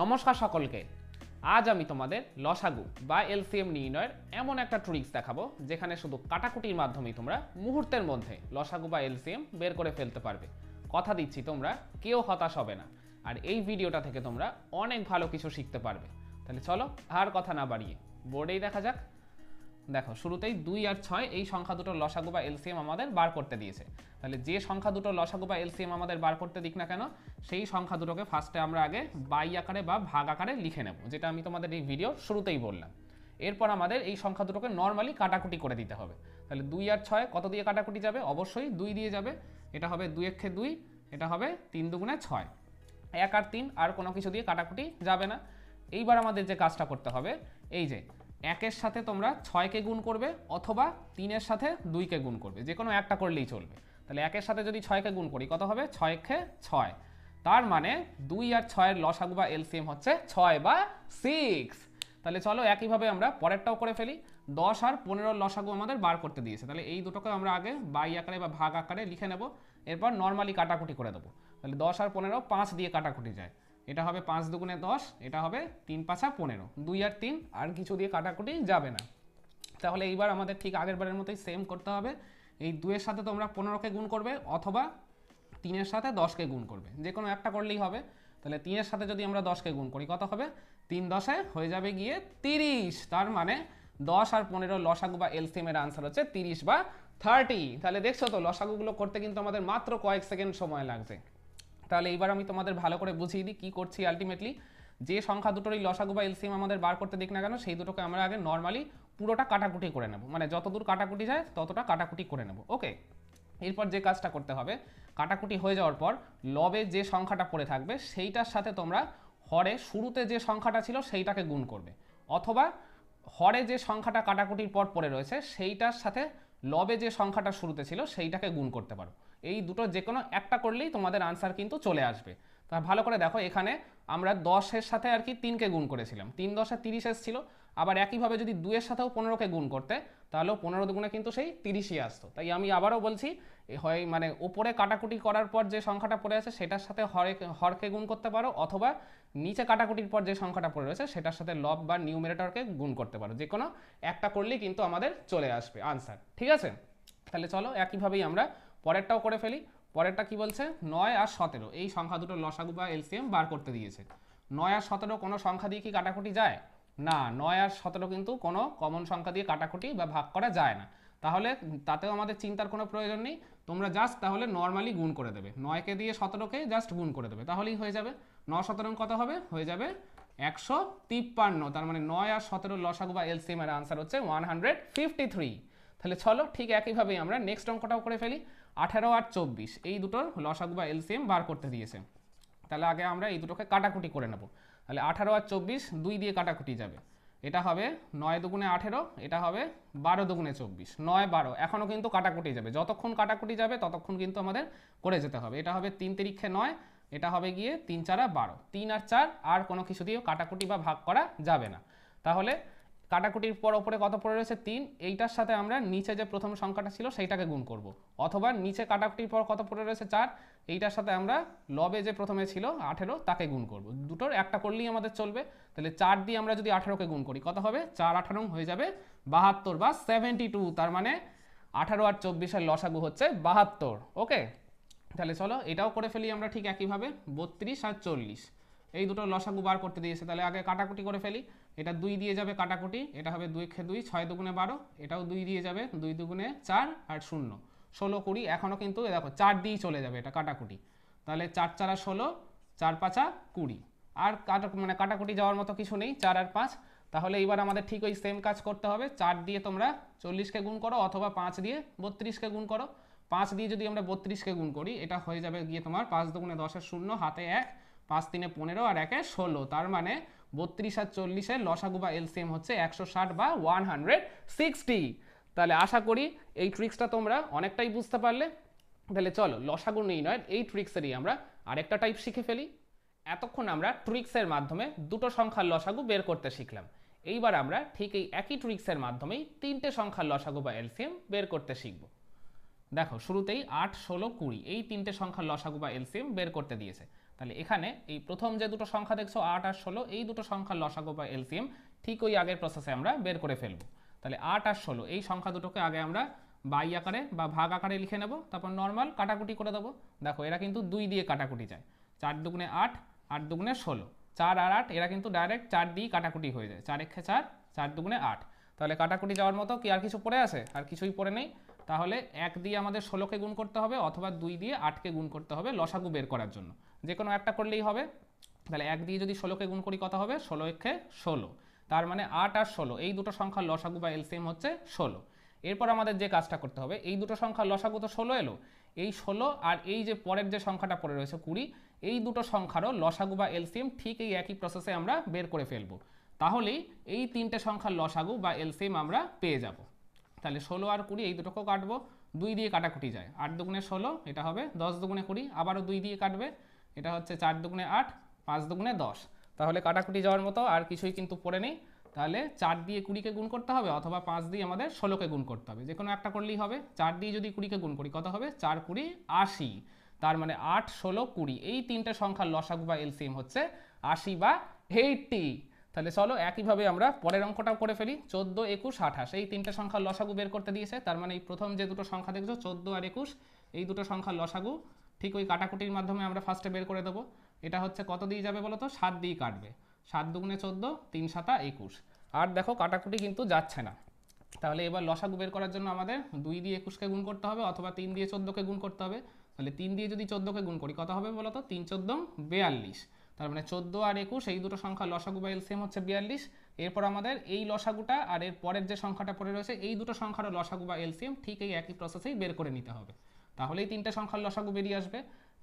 নমস্কার সকলকে। আজ আমি তোমাদের লসাগু বা এলসিএম নির্ণয়ের এমন একটা ট্রিক্স দেখাবো যেখানে শুধু কাটাকুটির মাধ্যমেই তোমরা মুহূর্তের মধ্যে লসাগু বা এলসিএম বের করে ফেলতে পারবে। কথা দিচ্ছি তোমরা কেউ হতাশ হবে না, আর এই ভিডিওটা থেকে তোমরা অনেক ভালো কিছু শিখতে পারবে। তাহলে চলো আর কথা না বাড়িয়ে বোর্ডেই দেখা যাক। দেখো শুরুতেই 2 আর 6 এই সংখ্যা দুটোর লসাগু বা এলসিএম আমাদের বার করতে দিয়েছে। তাহলে যে সংখ্যা দুটোর লসাগু বা এলসিএম আমাদের বার করতে দিক না কেন, সেই সংখ্যা দুটোকে ফার্স্টে আমরা আগে বাই আকারে বা ভাগ আকারে লিখে নেব, যেটা আমি তোমাদের এই ভিডিও শুরুতেই বললাম। এরপর আমাদের এই সংখ্যা দুটোকে নর্মালি কাটাকুটি করে দিতে হবে। তাহলে 2 আর 6 কত দিয়ে কাটাকুটি যাবে? অবশ্যই 2 দিয়ে যাবে। এটা হবে 2 একে 2, এটা হবে 3 দুগুণে 6। 1 আর 3 আর কোনো কিছু দিয়ে কাটাকুটি যাবে না। এইবার আমাদের যে কাজটা করতে হবে, এই যে 1-এর সাথে তোমরা 6কে গুণ করবে অথবা 3-এর সাথে 2কে গুণ করবে, যে কোনো একটা করলেই চলবে। তাহলে 1-এর সাথে যদি 6কে গুণ করি কত হবে? 6 একে 6। তার মানে 2 আর 6-এর লসাগু বা এলসিএম হচ্ছে 6 বা 6। তাহলে চলো একইভাবে আমরা পরেরটাও করে ফেলি। 10 আর 15-এর লসাগু আমাদের বার করতে দিয়েছে। তাহলে এই দুটোকে আমরা আগে বাই আকারে বা ভাগ আকারে লিখে নেব, এরপর নর্মালি কাটাকুটি করে দেবো। তাহলে 10 আর 15 5 দিয়ে কাটাকুটি যায়। এটা হবে 5 দুগুণে 10, এটা হবে 3 5 15। 2 আর 3 আর কিছু দিয়ে কাটাকুটি যাবে না। তাহলে এইবার আমাদের ঠিক আগের বারের মতোই সেম করতে হবে। এই 2 এর সাথে তোমরা 15কে গুণ করবে অথবা 3-এর সাথে 10কে গুণ করবে, যে কোনো একটা করলেই হবে। তাহলে 3-এর সাথে যদি আমরা 10কে গুণ করি কত হবে? 3 10-এ হয়ে যাবে গিয়ে 30। তার মানে 10 আর 15 লসাগু বা এলসিএম এর আনসার হচ্ছে 30 বা 30। তাহলে দেখছো তো লসাগুগুলো করতে কিন্তু আমাদের মাত্র কয়েক সেকেন্ড সময় লাগছে। তাহলে এইবার আমি তোমাদের ভালো করে বুঝিয়ে দিই কী করছি। আলটিমেটলি যে সংখ্যা দুটোরই লসাগু বা এলসিএম আমাদের বার করতে দিক না কেন, সেই দুটোকে আমরা আগে নর্মালি পুরোটা কাটাকুটি করে নেব, মানে যতদূর কাটাকুটি যায় ততটা কাটাকুটি করে নেব। ওকে, এরপর যে কাজটা করতে হবে, কাটাকুটি হয়ে যাওয়ার পর লবে যে সংখ্যাটা পড়ে থাকবে সেইটার সাথে তোমরা হরে শুরুতে যে সংখ্যাটা ছিল সেইটাকে গুণ করবে, অথবা হরে যে সংখ্যাটা কাটাকুটির পর পড়ে রয়েছে সেইটার সাথে লবে যে সংখ্যাটা শুরুতে ছিল সেইটাকে গুণ করতে পারো। এই দুটো যে কোনো একটা করলেই তোমাদের আনসার কিন্তু চলে আসবে। তা ভালো করে দেখো, এখানে আমরা 10-এর সাথে আর কি 3কে গুণ করেছিলাম, 3 10-এ 30 এসেছিল। আবার একইভাবে যদি 2-এর সাথেও 15কে গুণ করতে, তাহলেও 15 দুগুণে কিন্তু সেই 30ই আসতো। তাই আমি আবারও বলছি, হয় মানে ওপরে কাটাকুটি করার পর যে সংখ্যাটা পড়ে আছে সেটার সাথে হরকে গুণ করতে পারো, অথবা নিচে কাটাকুটির পর যে সংখ্যাটা পড়ে রয়েছে সেটার সাথে লব বা নিউমেরেটরকে গুণ করতে পারো। যে কোনো একটা করলেই কিন্তু আমাদের চলে আসবে আনসার। ঠিক আছে, তাহলে চলো একইভাবেই আমরা পরেরটাও করে ফেলি। পরেরটা কি বলছে? 9 আর 17 এই সংখ্যা দুটোর লসাগু বা এলসিএম বার করতে দিয়েছে। 9 আর 17 কোনো সংখ্যা দিয়ে কি কাটাকুটি যায়? না, 9 আর 17 কিন্তু কোনো কমন সংখ্যা দিয়ে কাটাকুটি বা ভাগ করা যায় না। তাহলে তাতেও আমাদের চিন্তার কোনো প্রয়োজন নেই। তোমরা জাস্ট তাহলে নর্মালি গুণ করে দেবে, 9কে দিয়ে 17কে জাস্ট গুণ করে দেবে, তাহলেই হয়ে যাবে। 9 17 কত হবে? হয়ে যাবে 153। তার মানে 9 আর 17 লসাগু বা এলসিএম এর আনসার হচ্ছে 153। তাহলে চলো ঠিক একইভাবেই আমরা নেক্সট অঙ্কটাও করে ফেলি। 18 আর 24 এই দুটোর লসাগু বা এলসিএম বার করতে দিয়েছে। তাহলে আগে আমরা এই দুটোকে কাটাকুটি করে নেব। তাহলে 18 আর 24 2 দিয়ে কাটাকুটি যাবে। এটা হবে 9 দুগুণে 18, এটা হবে 12 দুগুণে 24। 9 12 এখনও কিন্তু কাটাকুটি যাবে, যতক্ষণ কাটাকুটি যাবে ততক্ষণ কিন্তু আমাদের করে যেতে হবে। এটা হবে 3 তিরিক্ষে 9, এটা হবে গিয়ে 3 4 12। 3 আর 4 আর কোনো কিছু দিয়েও কাটাকুটি বা ভাগ করা যাবে না। তাহলে কাটাকুটির পর ওপরে কত পড়ে রয়েছে? 3। এইটার সাথে আমরা নিচে যে প্রথম সংখ্যাটা ছিল সেইটাকে গুণ করব, অথবা নিচে কাটাকুটির পর কত পড়ে রয়েছে? 4। এইটার সাথে আমরা লবে যে প্রথমে ছিল 18 তাকে গুণ করব। দুটোর একটা করলেই আমাদের চলবে। তাহলে 4 দিয়ে আমরা যদি 18কে গুণ করি কত হবে? 4 18 হয়ে যাবে 72 বা 72। তার মানে 18 আর 24-এর লসাগু হচ্ছে 72। ওকে, তাহলে চলো এটাও করে ফেলি আমরা ঠিক একইভাবে। 32 আর 40 এই দুটো লসাগু বার করতে দিয়েছে। তাহলে আগে কাটাকুটি করে ফেলি। এটা 2 দিয়ে যাবে কাটাকুটি, এটা হবে 2 কে 2 6 দুগুণে 12, এটাও 2 দিয়ে যাবে, 2 দুগুণে 4 আর 0 16 20। এখনও কিন্তু দেখো 4 দিয়েই চলে যাবে এটা কাটাকুটি। তাহলে 4 4 আর 16, 4 5 20। আর কাটাকুটি যাওয়ার মতো কিছু নেই, 4 আর 5। তাহলে এইবার আমাদের ঠিক ওই সেম কাজ করতে হবে। 4 দিয়ে তোমরা 40কে গুণ করো, অথবা 5 দিয়ে 32কে গুণ করো। 5 দিয়ে যদি আমরা 32কে গুণ করি, এটা হয়ে যাবে গিয়ে তোমার 5 দুগুণে 10 এর 0, হাতে 1, 5 3 15 আর 1 16। তার মানে 32 আর 40-এর লসাগু বা এলসিএম হচ্ছে 160 বা 160। তাহলে আশা করি এই ট্রিক্সটা তোমরা অনেকটাই বুঝতে পারলে। তাহলে চলো লসাগু নির্ণয়ের এই ট্রিক্সেরই আমরা আরেকটা টাইপ শিখে ফেলি। এতক্ষণ আমরা ট্রিক্সের মাধ্যমে দুটো সংখ্যার লসাগু বের করতে শিখলাম। এইবার আমরা ঠিক এই একই ট্রিক্সের মাধ্যমেই 3টে সংখ্যার লসাগু বা এলসিএম বের করতে শিখব। দেখো শুরুতেই 8 16 20 এই 3টে সংখ্যার লসাগু বা এলসিএম বের করতে দিয়েছে। তাহলে এখানে এই প্রথম যে দুটো সংখ্যা দেখছো 8 আর 16, এই দুটো সংখ্যার লসাগু বা এলসিএম ঠিক ওই আগের প্রসেসে আমরা বের করে ফেলবো। তাহলে 8 আর 16 এই সংখ্যা দুটোকে আগে আমরা বাই আকারে বা ভাগ আকারে লিখে নেব, তারপর নর্মাল কাটাকুটি করে দেবো। দেখো এরা কিন্তু 2 দিয়ে কাটাকুটি যায়, 4 দুগুণে 8, 8 দুগুণে 16, 4 আর 8 এরা কিন্তু ডাইরেক্ট 4 দিয়ে কাটাকুটি হয়ে যায়, 4 একে 4, 4 দুগুণে 8। তাহলে কাটাকুটি যাওয়ার মতো কি আর কিছু পড়ে আছে? আর কিছুই পড়ে নেই। তাহলে 1 দিয়ে আমাদের 16কে গুণ করতে হবে অথবা 2 দিয়ে 8কে গুণ করতে হবে লসাগু বের করার জন্য, যে কোনো একটা করলেই হবে। তাহলে 1 দিয়ে যদি 16কে গুণ করি কত হবে? 16 একে 16, তার মানে 8 আর 16 এই দুটো সংখ্যার লসাগু বা এলসিএম হচ্ছে 16। এরপর আমাদের যে কাজটা করতে হবে, এই দুটো সংখ্যার লসাগু তো 16 এলো, এই 16 আর এই যে পরের যে সংখ্যাটা পড়ে রয়েছে 20, এই দুটো সংখ্যারও লসাগু বা এলসিএম ঠিক এই একই প্রসেসে আমরা বের করে ফেলবো। তাহলেই এই তিনটে সংখ্যার লসাগু বা এলসিএম আমরা পেয়ে যাব। তাহলে 16 আর 20 এই দুটোকেও কাটবো, 2 দিয়ে কাটাকুটি যায়, 8 দুগুণে 16, এটা হবে 10 দুগুণে 20, আবারও 2 দিয়ে কাটবে, এটা হচ্ছে 4 দুগুণে 8, 5 দুগুণে 10। তাহলে কাটাকুটি যাওয়ার মতো আর কিছুই কিন্তু পড়ে নেই। তাহলে 4 দিয়ে 20কে গুণ করতে হবে অথবা 5 দিয়ে আমাদের 16কে গুণ করতে হবে, যে কোনো একটা করলেই হবে। 4 দিয়ে যদি 20কে গুণ করি কত হবে? 4 20 80, তার মানে 8 16 20 এই তিনটে সংখ্যার লসাগু বা এলসিএম হচ্ছে 80 বা 80। তাহলে চলো একইভাবে আমরা পরের অঙ্কটাও করে ফেলি। 14 21 28 এই তিনটে সংখ্যার লসাগু বের করতে দিয়েছে, তার মানে এই প্রথম যে দুটো সংখ্যা দেখছো 14 আর 21, এই দুটো সংখ্যার লসাগু ঠিক ওই কাটাকুটির মাধ্যমে আমরা ফার্স্টে বের করে দেবো। এটা হচ্ছে কত দিয়ে যাবে বলো তো? 7 দিয়ে কাটবে, 7 দুগুণে 14, 3 7 21। আর দেখো কাটাকুটি কিন্তু যাচ্ছে না। তাহলে এবার লসাগু বের করার জন্য আমাদের 2 দিয়ে 21কে গুণ করতে হবে অথবা 3 দিয়ে 14কে গুণ করতে হবে। তাহলে 3 দিয়ে যদি 14কে গুণ করি কত হবে বলো তো? 3 14 42, তার মানে 14 আর 21 এই দুটো সংখ্যা লসাগু বা এলসিএম হচ্ছে 42। এরপর আমাদের এই লসাগুটা আর এর পরের যে সংখ্যাটা পড়ে রয়েছে এই দুটো সংখ্যারও লসাগু বা এলসিএম ঠিক এই একই প্রসেসেই বের করে নিতে হবে। তাহলেই তিনটে সংখ্যার লসাগু বেরিয়ে আসবে।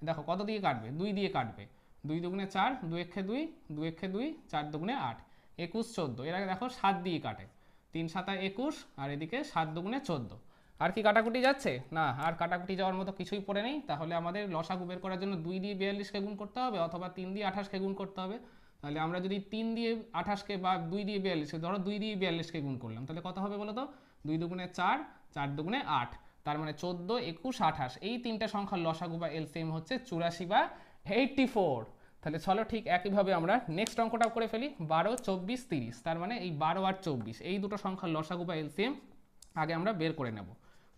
দেখো কত দিয়ে কাটবে? 2 দিয়ে কাটবে, 2 দুগুণে 4, 2 একে 2, 2 একে 2, 4 দুগুণে 8, 21 14, এর আগে দেখো 7 দিয়ে কাটে, 3 7 21, আর এদিকে 7 দুগুণে 14। আর কি কাটাকুটি যাচ্ছে? না, আর কাটাকুটি যাওয়ার মতো কিছুই পড়ে নেই। তাহলে আমাদের লসাগু বের করার জন্য 2 দিয়ে 42কে গুণ করতে হবে অথবা 3 দিয়ে 28কে গুণ করতে হবে। তাহলে আমরা যদি 3 দিয়ে 28কে বা 2 দিয়ে 42কে, ধরো 2 দিয়ে 42কে গুণ করলাম, তাহলে কত হবে বলো তো? 2 দুগুণে 4, 4 দুগুণে 8, তার মানে 14 21 28 এই তিনটে সংখ্যার লসাগু বা এলসিএম হচ্ছে 84 বা 84। তাহলে চলো ঠিক একইভাবে আমরা নেক্সট অঙ্কটাও করে ফেলি। 12 24 30, তার মানে এই 12 আর 24 এই দুটো সংখ্যার লসাগু বা এলসিএম আগে আমরা বের করে নেব।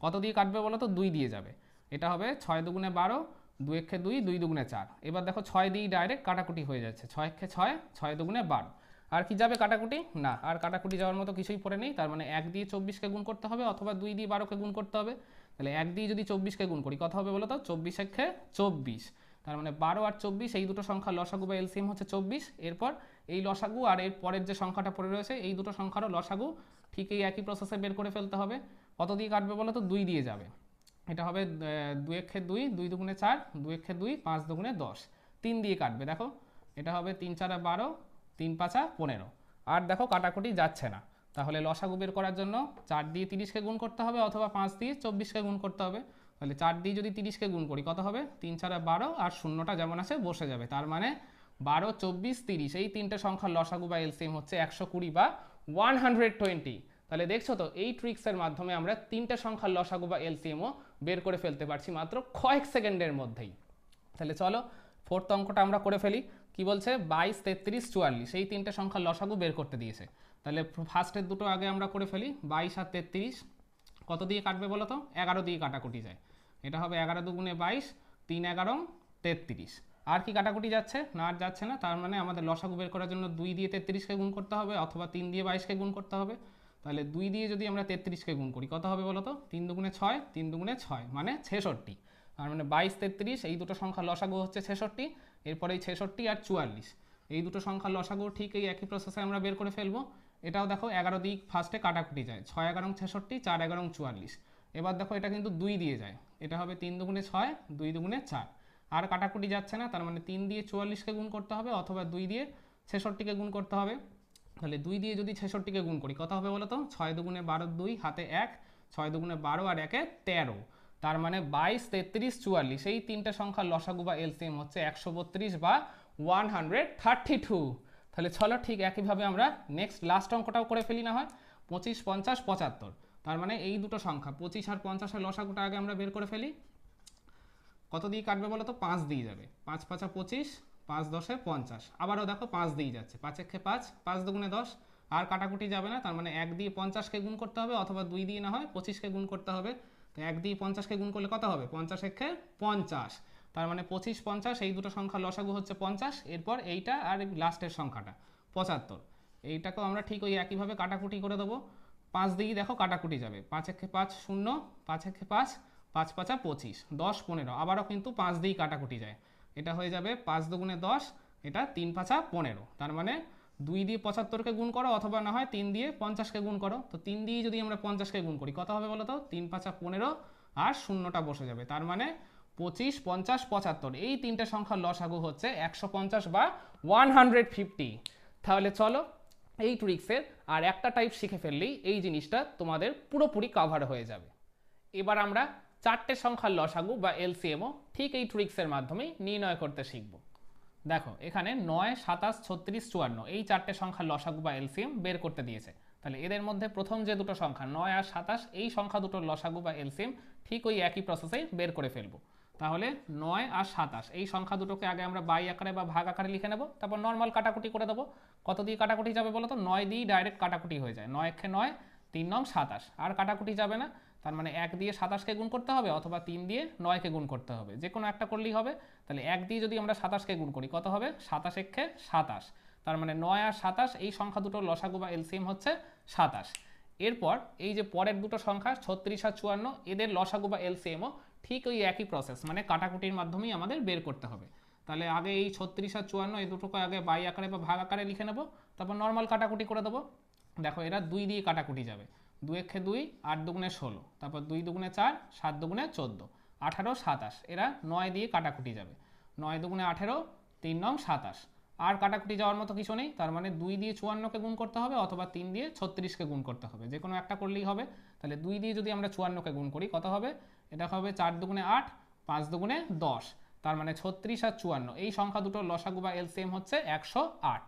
কত দিয়ে কাটবে বলো তো? 2 দিয়ে যাবে, এটা হবে 6 দুগুণে 12, 2 একে 2, 2 দুগুণে 4। এবার দেখো 6 দিয়ে ডাইরেক্ট কাটাকুটি হয়ে যাচ্ছে, 6 একে 6, 6 দুগুণে 12। আর কি যাবে কাটাকুটি? না, আর কাটাকুটি যাওয়ার মতো কিছুই পড়ে নেই। তার মানে 1 দিয়ে 24কে গুণ করতে হবে অথবা 2 দিয়ে 12কে গুণ করতে হবে। তাহলে 1 দিয়ে যদি 24কে গুণ করি কত হবে বলো তো? 24 একে 24, তার মানে 12 আর 24 এই দুটো সংখ্যা লসাগু বা এলসিএম হচ্ছে 24। এরপর এই লসাগু আর এর পরের যে সংখ্যাটা পড়ে রয়েছে এই দুটো সংখ্যারও লসাগু ঠিক এই একই প্রসেসে বের করে ফেলতে হবে। কত দিয়ে কাটবে বলো তো? 2 দিয়ে যাবে, এটা হবে 2 একে 2, 2 দুগুণে 4, 2 একে 2, 5 দুগুণে 10। 3 দিয়ে কাটবে, দেখো এটা হবে 3 4 12, 3 5 15। আর দেখো কাটাকুটি যাচ্ছে না। তাহলে লসাগু বের করার জন্য 4 দিয়ে 30কে গুণ করতে হবে অথবা 5 দিয়ে 24কে গুণ করতে হবে। তাহলে 4 দিয়ে যদি 30কে গুণ করি কত হবে? 3 4 12, আর শূন্যটা যেমন আছে বসে যাবে। তার মানে 12 24 30 এই তিনটে সংখ্যার লসাগু বা এলসিএম হচ্ছে 120 বা 120। তাহলে দেখছো তো এই ট্রিক্সের মাধ্যমে আমরা তিনটে সংখ্যার লসাগু বা এলসিএমও বের করে ফেলতে পারছি মাত্র কয়েক সেকেন্ডের মধ্যেই। তাহলে চলো ফোর্থ অঙ্কটা আমরা করে ফেলি। কি বলছে? 22 33 44 এই তিনটে সংখ্যার লসাগু বের করতে দিয়েছে। তাহলে ফার্স্টের দুটো আগে আমরা করে ফেলি। 22 আর 33 কত দিয়ে কাটবে বলো তো? 11 দিয়ে কাটাকুটি যায়, এটা হবে 11 দুগুণে 22, 3 11 33। আর কি কাটাকুটি যাচ্ছে? না, আর যাচ্ছে না। তার মানে আমাদের লসাগু বের করার জন্য 2 দিয়ে 33কে গুণ করতে হবে অথবা 3 দিয়ে 22কে গুণ করতে হবে। তাহলে 2 দিয়ে যদি আমরা 33কে গুণ করি কত হবে বলো তো? 3 দুগুণে 6, 3 দুগুণে 6 মানে 66। তার মানে 22 33 এই দুটো সংখ্যার লসাগু হচ্ছে 66। এরপরে এই 66 আর 44 এই দুটো সংখ্যার লসাগু ঠিক এই একই প্রসেসে আমরা বের করে ফেলবো। এটাও দেখো 11 দিয়ে ফার্স্টে কাটাকুটি যায়, 6 11 66, 4 11 44। এবার দেখো এটা কিন্তু 2 দিয়ে যায়, এটা হবে 3 দুগুণে 6, 2 দুগুণে 4। আর কাটাকুটি যাচ্ছে না, তার মানে 3 দিয়ে 44কে গুণ করতে হবে অথবা 2 দিয়ে 66কে গুণ করতে হবে। তাহলে 2 দিয়ে যদি 66কে গুণ করি কত হবে বলো তো? 6 দুগুণে 12, 2 হাতে 1, 6 দুগুণে 12 আর 1 13। তার মানে 22 33 44 এই তিনটে সংখ্যার লসাগু বা এলসিএম হচ্ছে 132 বা 132। তাহলে চলো ঠিক একইভাবে আমরা নেক্সট লাস্ট অঙ্কটাও করে ফেলি না হয়। 25 50 75, তার মানে এই দুটো সংখ্যা 25 আর 50 এর লসাগুটা আগে আমরা বের করে ফেলি। কত দিয়ে কাটবে বলো তো? 5 দিয়ে যাবে, 5 5 25, 5 10 50, আবারও দেখো 5 দিয়ে যাচ্ছে, 5 একে 5, 5 দুগুণে 10, আর কাটাকুটি যাবে না, তার মানে 1 দিয়ে 50কে গুণ করতে হবে, অথবা 2 দিয়ে না হয় 25কে গুণ করতে হবে। তো 1 দিয়ে 50কে গুণ করলে কত হবে? 50 একে 50, তার মানে 25 50, এই দুটো সংখ্যা লসাগু হচ্ছে 50। এরপর এইটা আর লাস্টের সংখ্যাটা 75, এইটাকেও আমরা ঠিক ওই একইভাবে কাটাকুটি করে দেবো। 5 দিয়ে দেখো কাটাকুটি যাবে, 5 একে 5 0, 5 একে 5, 5 5 25, 10 15, আবারও কিন্তু 5 দিয়েই কাটাকুটি যায়, এটা হয়ে যাবে 5 দুগুণে 10, এটা 3 5 15, তার মানে 2 দিয়ে 75কে গুণ করো, অথবা না হয় 3 দিয়ে 50কে গুণ করো। তো 3 দিয়ে যদি আমরা 50কে গুণ করি কত হবে বলো তো? 3 5 15, আর শূন্যটা বসে যাবে, তার মানে 25 50 75, এই তিনটে সংখ্যার লসাগু হচ্ছে 150 বা 150। তাহলে চলো এই ট্রিক্সের আর একটা টাইপ শিখে ফেললেই এই জিনিসটা তোমাদের পুরোপুরি কভার হয়ে যাবে। এবার আমরা চারটে সংখ্যার লসাগু বা এলসিএমও ঠিক এই ট্রিক্সের মাধ্যমেই নির্ণয় করতে শিখব। দেখো এখানে 9 27 36 54, এই চারটে সংখ্যার লসাগু বা এলসিএম বের করতে দিয়েছে। তাহলে এদের মধ্যে প্রথম যে দুটো সংখ্যা 9 আর 27, এই সংখ্যা দুটোর লসাগু বা এলসিএম ঠিক ওই একই প্রসেসেই বের করে ফেলবো। তাহলে 9 আর 27, এই সংখ্যা দুটোকে আগে আমরা বাই আকারে বা ভাগ আকারে লিখে নেব, তারপর নর্মাল কাটাকুটি করে দেবো। কত দিয়ে কাটাকুটি যাবে বলো তো? 9 দিয়ে ডাইরেক্ট কাটাকুটি হয়ে যায়, 9 একে 9, 3 9 27, আর কাটাকুটি যাবে না, তার মানে 1 দিয়ে 27কে গুণ করতে হবে, অথবা 3 দিয়ে 9কে গুণ করতে হবে, যে কোনো একটা করলেই হবে। তাহলে 1 দিয়ে যদি আমরা 27কে গুণ করি কত হবে? 27 একে 27, তার মানে 9 আর 27, এই সংখ্যা দুটোর লসাগু বা এলসিএম হচ্ছে 27। এরপর এই যে পরের দুটো সংখ্যা 36 আর 54, এদের লসাগু বা এলসিএমও ঠিক ওই একই প্রসেস, মানে কাটাকুটির মাধ্যমেই আমাদের বের করতে হবে। তাহলে আগে এই 36 আর 54, এই দুটোকে আগে বাই আকারে বা ভাগ আকারে লিখে নেব, তারপর নর্মাল কাটাকুটি করে দেবো। দেখো এরা 2 দিয়ে কাটাকুটি যাবে, 2 একে 2, 8 দুগুণে 16, তারপর 2 দুগুণে 4, 7 দুগুণে 14, 18 27, এরা 9 দিয়ে কাটাকুটি যাবে, 9 দুগুণে 18, 3 9 27, আর কাটাকুটি যাওয়ার মতো কিছু নেই, তার মানে 2 দিয়ে 54কে গুণ করতে হবে, অথবা 3 দিয়ে 36কে গুণ করতে হবে, যে কোনো একটা করলেই হবে। তাহলে 2 দিয়ে যদি আমরা 54কে গুণ করি কত হবে? এটা হবে 4 দুগুণে 8, 5 দুগুণে 10, তার মানে 36 আর 54, এই সংখ্যা দুটোর লসাগু বা এলসিএম হচ্ছে 108।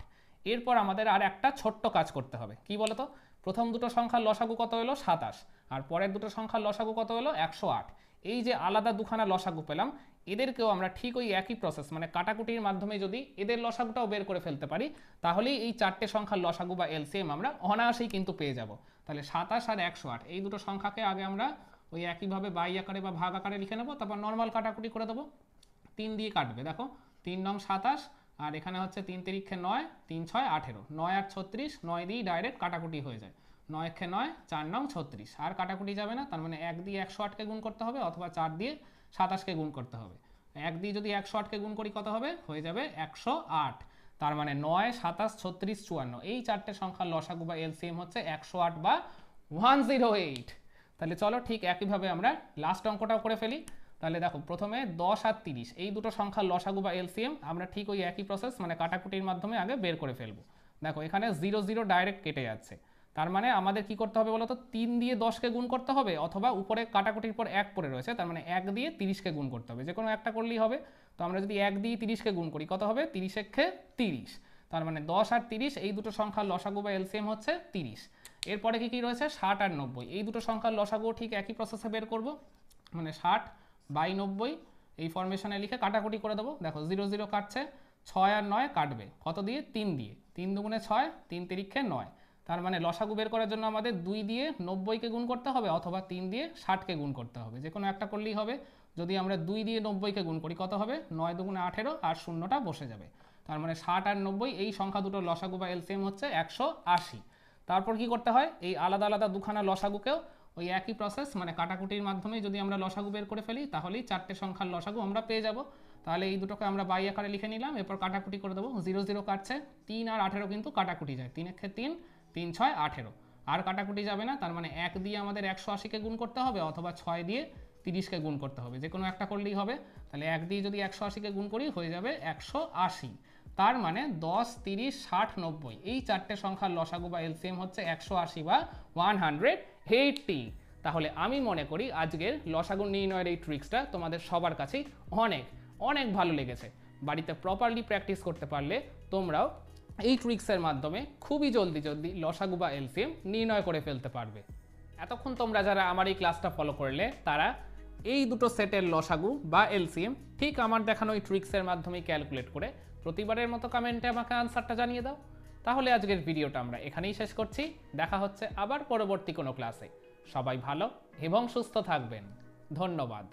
এরপর আমাদের আর একটা ছোট্ট কাজ করতে হবে, কি বলতো? প্রথম দুটো সংখ্যার লসাগু কত হলো? 27, আর পরের দুটো সংখ্যার লসাগু কত হলো? 108। এই যে আলাদা দুখানা লসাগু পেলাম, এদেরকেও আমরা ঠিক ওই একই প্রসেস, মানে কাটাকুটির মাধ্যমে যদি এদের লসাগুটাও বের করে ফেলতে পারি, তাহলেই এই চারটে সংখ্যার লসাগু বা এলসিএম আমরা অনায়াসেই কিন্তু পেয়ে যাব। তাহলে 27 আর 108, এই দুটো সংখ্যাকে আগে আমরা ওই একইভাবে বাই আকারে বা ভাগ আকারে লিখে নেব, তারপর নর্মাল কাটাকুটি করে দেবো। 3 দিয়ে কাটবে, দেখো 3 9 27, আর এখানে হচ্ছে 3 3 9, 3 6 18, 9 আর 36, 9 দিয়ে ডাইরেক্ট কাটাকুটি হয়ে যায়, 9 একে 9, 4 9 36, আর কাটাকুটি যাবে না, তার মানে 1 দিয়ে 108কে গুণ করতে হবে, অথবা 4 দিয়ে 27কে গুণ করতে হবে। 1 দিয়ে যদি 108কে গুণ করি কত হবে? হয়ে যাবে 108, তার মানে 9 27 36 54, এই চারটে সংখ্যার লসাগু বা এলসিএম হচ্ছে 108 বা 108। তাহলে চলো ঠিক একইভাবে আমরা লাস্ট অঙ্কটাও করে ফেলি। তাহলে দেখো প্রথমে 10 আর 30, এই দুটো সংখ্যার লসাগু বা এলসিএম আমরা ঠিক ওই একই প্রসেস, মানে কাটাকুটির মাধ্যমে আগে বের করে ফেলবো। দেখো এখানে 0 0 ডাইরেক্ট কেটে যাচ্ছে, তার মানে আমাদের কি করতে হবে বলো তো? 3 দিয়ে 10কে গুণ করতে হবে, অথবা উপরে কাটাকুটির পর 1 পড়ে রয়েছে, তার মানে 1 দিয়ে 30কে গুণ করতে হবে, যে কোনো একটা করলেই হবে। তো আমরা যদি 1 দিয়ে 30কে গুণ করি কত হবে? 30 একে 30, তার মানে 10 আর 30, এই দুটো সংখ্যার লসাগু বা এলসিএম হচ্ছে 30। এরপরে কি রয়েছে? 60 আর 90, এই দুটো সংখ্যার লসাগু ঠিক একই প্রসেসে বের করব, মানে 60 বাই 90, এই ফরমেশনে লিখে কাটাকুটি করে দেবো। দেখো 0 0 কাটছে, 6 আর 9 কাটবে কত দিয়ে? 3 দিয়ে, 3 দুগুণে 6, 3 তিরিক্ষে 9, তার মানে লসাগু বের করার জন্য আমাদের 2 দিয়ে 90কে গুণ করতে হবে, অথবা 3 দিয়ে 60কে গুণ করতে হবে, যে কোনো একটা করলেই হবে। যদি আমরা 2 দিয়ে 90কে গুণ করি কত হবে? 9 দুগুণে 18, আর শূন্যটা বসে যাবে, তার মানে 60 আর 90, এই সংখ্যা দুটোর লসাগু বা এলসিএম হচ্ছে 180। তারপর কি করতে হয়? এই আলাদা আলাদা দুখানা লসাগুকেও ওই একই প্রসেস, মানে কাটাকুটির মাধ্যমে যদি আমরা লসাগু বের করে ফেলি, তাহলেই চারটে সংখ্যার লসাগু আমরা পেয়ে যাব। তাহলে এই দুটোকে আমরা বাই আকারে লিখে নিলাম, এরপর কাটাকুটি করে দেবো। 0 0 কাটছে, 3 আর 18 কিন্তু কাটাকুটি যায়, 3 একে 3, 3 6 18, আর কাটাকুটি যাবে না, তার মানে 1 দিয়ে আমাদের 180কে গুণ করতে হবে, অথবা 6 দিয়ে 30কে গুণ করতে হবে, যে কোনো একটা করলেই হবে। তাহলে 1 দিয়ে যদি 180কে গুণ করি হয়ে যাবে 180, তার মানে 10 30 60 90, এই চারটে সংখ্যার লসাগু বা এলসিএম হচ্ছে 180 বা 180। তাহলে আমি মনে করি আজকের লসাগু নির্ণয়ের এই ট্রিক্সটা তোমাদের সবার কাছেই অনেক অনেক ভালো লেগেছে। বাড়িতে প্রপারলি প্র্যাকটিস করতে পারলে তোমরাও এই ট্রিক্সের মাধ্যমে খুবই জলদি লসাগু বা এলসিএম নির্ণয় করে ফেলতে পারবে। এতক্ষণ তোমরা যারা আমার এই ক্লাসটা ফলো করলে, তারা এই দুটো সেটের লসাগু বা এলসিএম ঠিক আমার দেখানো এই ট্রিক্সের মাধ্যমে ক্যালকুলেট করে প্রতিবারের মতো কমেন্টে আমাকে আনসারটা জানিয়ে দাও। তাহলে আজকের ভিডিওটা আমরা এখানেই শেষ করছি। দেখা হচ্ছে আবার পরবর্তী কোনো ক্লাসে। সবাই ভালো এবং সুস্থ থাকবেন। ধন্যবাদ।